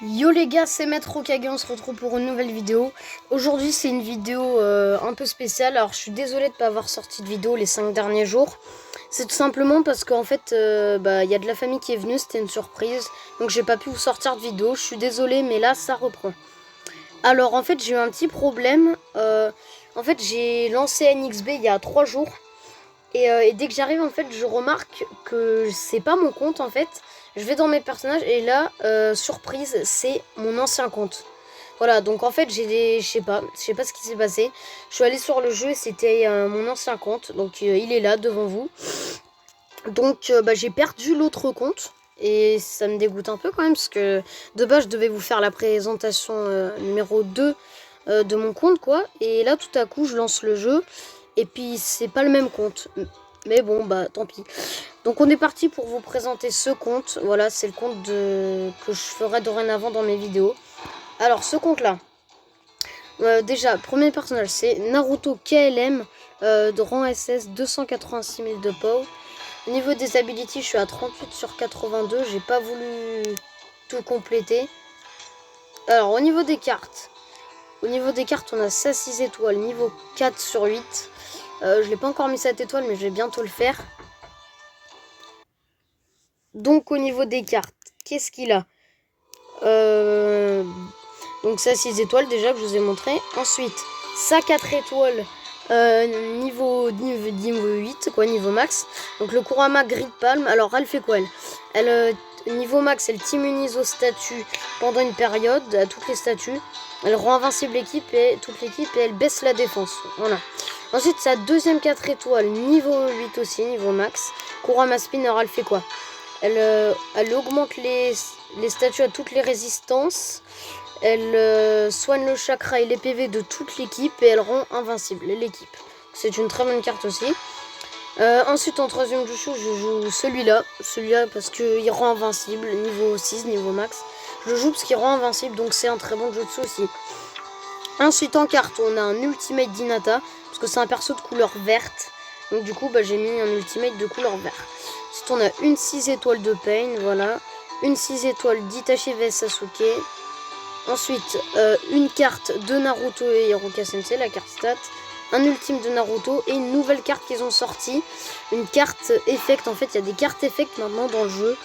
Yo les gars, c'est Maître Okage, on se retrouve pour une nouvelle vidéo. Aujourd'hui c'est une vidéo un peu spéciale. Alors je suis désolée de ne pas avoir sorti de vidéo les 5 derniers jours. C'est tout simplement parce qu'en fait y a de la famille qui est venue, c'était une surprise. Donc j'ai pas pu vous sortir de vidéo, je suis désolée mais là ça reprend. Alors en fait j'ai eu un petit problème. En fait j'ai lancé NXB il y a 3 jours. Et dès que j'arrive en fait je remarque que c'est pas mon compte en fait. Je vais dans mes personnages et là surprise c'est mon ancien compte. Voilà, donc en fait je sais pas ce qui s'est passé. Je suis allée sur le jeu et c'était mon ancien compte. Donc il est là devant vous. Donc j'ai perdu l'autre compte. Et ça me dégoûte un peu quand même parce que de base je devais vous faire la présentation numéro 2 de mon compte quoi. Et là tout à coup je lance le jeu. Et puis c'est pas le même compte. Mais bon bah tant pis. Donc on est parti pour vous présenter ce compte. Voilà, c'est le compte que je ferai dorénavant dans mes vidéos. Alors ce compte là. Déjà, premier personnage, c'est Naruto KLM de rang SS 286 000 de POW. Au niveau des abilities, je suis à 38 sur 82. J'ai pas voulu tout compléter. Alors au niveau des cartes. On a 16-6 étoiles, niveau 4 sur 8. Je l'ai pas encore mis 7 étoiles, mais je vais bientôt le faire. Donc au niveau des cartes, qu'est-ce qu'il a Donc ça 6 étoiles déjà que je vous ai montré. Ensuite, ça 4 étoiles niveau 8, quoi, niveau max. Donc le Kurama Grid Palm, alors elle fait quoi elle niveau max, elle t'immunise aux statuts pendant une période, à toutes les statuts. Elle rend invincible toute l'équipe et elle baisse la défense. Voilà. Ensuite, sa deuxième 4 étoiles, niveau 8 aussi, niveau max. Kurama Spinner, elle fait quoi elle augmente les statuts à toutes les résistances. Elle soigne le chakra et les PV de toute l'équipe et elle rend invincible l'équipe. C'est une très bonne carte aussi. Ensuite en troisième jutsu je joue celui-là parce qu'il rend invincible, niveau 6, niveau max. Je le joue parce qu'il rend invincible donc c'est un très bon jutsu aussi. Ensuite en carte on a un ultimate d'Hinata parce que c'est un perso de couleur verte. Donc du coup j'ai mis un ultimate de couleur verte. Ensuite on a une 6 étoiles de Pain, voilà. Une 6 étoiles d'Itachi vs Sasuke. Ensuite une carte de Naruto et Hiroka Sensei, la carte stat. Un ultime de Naruto et une nouvelle carte qu'ils ont sortie. Une carte effect, en fait il y a des cartes effect maintenant dans le jeu.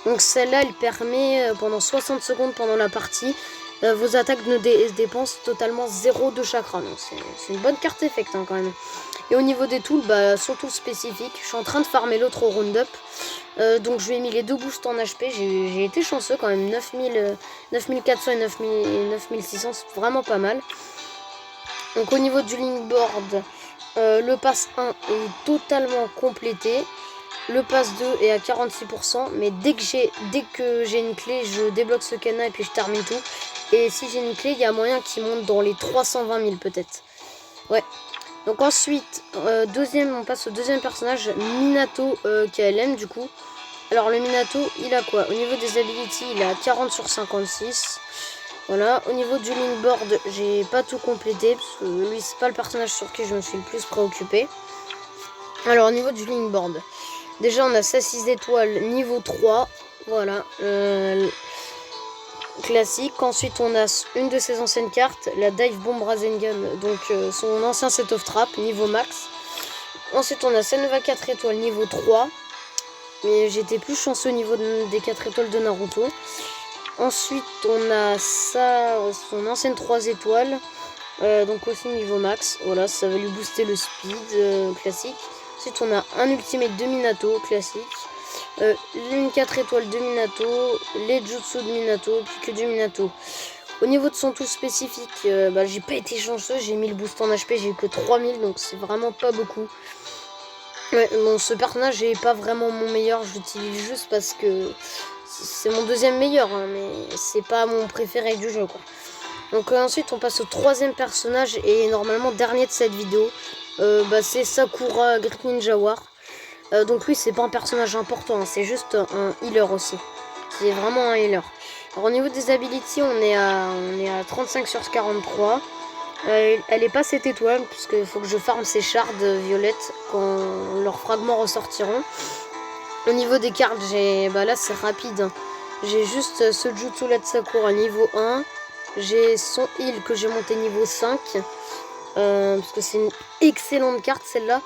Donc celle-là elle permet pendant 60 secondes pendant la partie. Vos attaques ne dépensent totalement 0 de chakra. Donc c'est une bonne carte effect quand même. Et au niveau des tools, surtout spécifiques. Je suis en train de farmer l'autre au roundup. Donc je lui ai mis les deux boosts en HP. J'ai été chanceux quand même. 9400 et 9600, c'est vraiment pas mal. Donc au niveau du linkboard, le pass 1 est totalement complété. Le pass 2 est à 46%. Mais dès que j'ai une clé, je débloque ce cadenas et puis je termine tout. Et si j'ai une clé, il y a moyen qu'il monte dans les 320 000 peut-être. Ouais. Donc ensuite, on passe au deuxième personnage, Minato KLM du coup. Alors le Minato, il a quoi? Au niveau des abilities, il a 40 sur 56. Voilà, au niveau du linkboard, j'ai pas tout complété, parce que lui, c'est pas le personnage sur qui je me suis le plus préoccupé. Alors au niveau du linkboard, déjà on a 16-6 étoiles, niveau 3. Voilà, classique. Ensuite on a une de ses anciennes cartes, la Dive Bomb Rasengan, donc son ancien set of trap, niveau max. Ensuite on a Senova 4 étoiles, niveau 3. Mais j'étais plus chanceux au niveau des 4 étoiles de Naruto. Ensuite on a son ancienne 3 étoiles, donc aussi niveau max. Voilà, ça va lui booster le speed, classique. Ensuite on a un ultimate de Minato, classique. Une 4 étoiles de Minato, les jutsu de Minato, puis que du Minato. Au niveau de son tool spécifique, j'ai pas été chanceux, j'ai mis le boost en HP, j'ai eu que 3000, donc c'est vraiment pas beaucoup. Ouais, bon, ce personnage est pas vraiment mon meilleur, je l'utilise juste parce que c'est mon deuxième meilleur, hein, mais c'est pas mon préféré du jeu, quoi. Donc ensuite on passe au troisième personnage et normalement dernier de cette vidéo, c'est Sakura Great Ninja War. Donc lui c'est pas un personnage important, hein, c'est juste un healer aussi. C'est vraiment un healer. Alors au niveau des abilities on est à 35 sur 43. Elle est pas 7 étoiles puisqu'il faut que je farme ces shards violettes quand leurs fragments ressortiront. Au niveau des cartes, là c'est rapide. J'ai juste ce Jutsu là de Sakura niveau 1. J'ai son heal que j'ai monté niveau 5. Parce que c'est une excellente carte celle-là.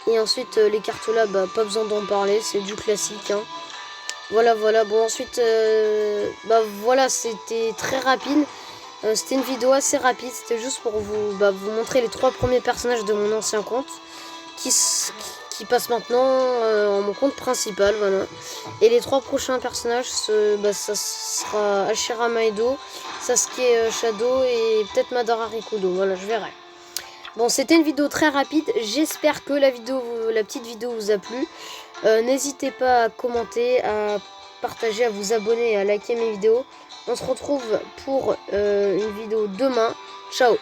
Et ensuite les cartes là, bah, pas besoin d'en parler, c'est du classique. Hein. Voilà, voilà. Bon, ensuite, bah voilà, c'était très rapide. C'était une vidéo assez rapide. C'était juste pour vous montrer les 3 premiers personnages de mon ancien compte qui passent maintenant en mon compte principal. Voilà. Et les 3 prochains personnages, ça sera Ashira Maedo, Sasuke Shadow et peut-être Madara Rikudo. Voilà, je verrai. Bon, c'était une vidéo très rapide. J'espère que la petite vidéo vous a plu. N'hésitez pas à commenter, à partager, à vous abonner et à liker mes vidéos. On se retrouve pour une vidéo demain. Ciao!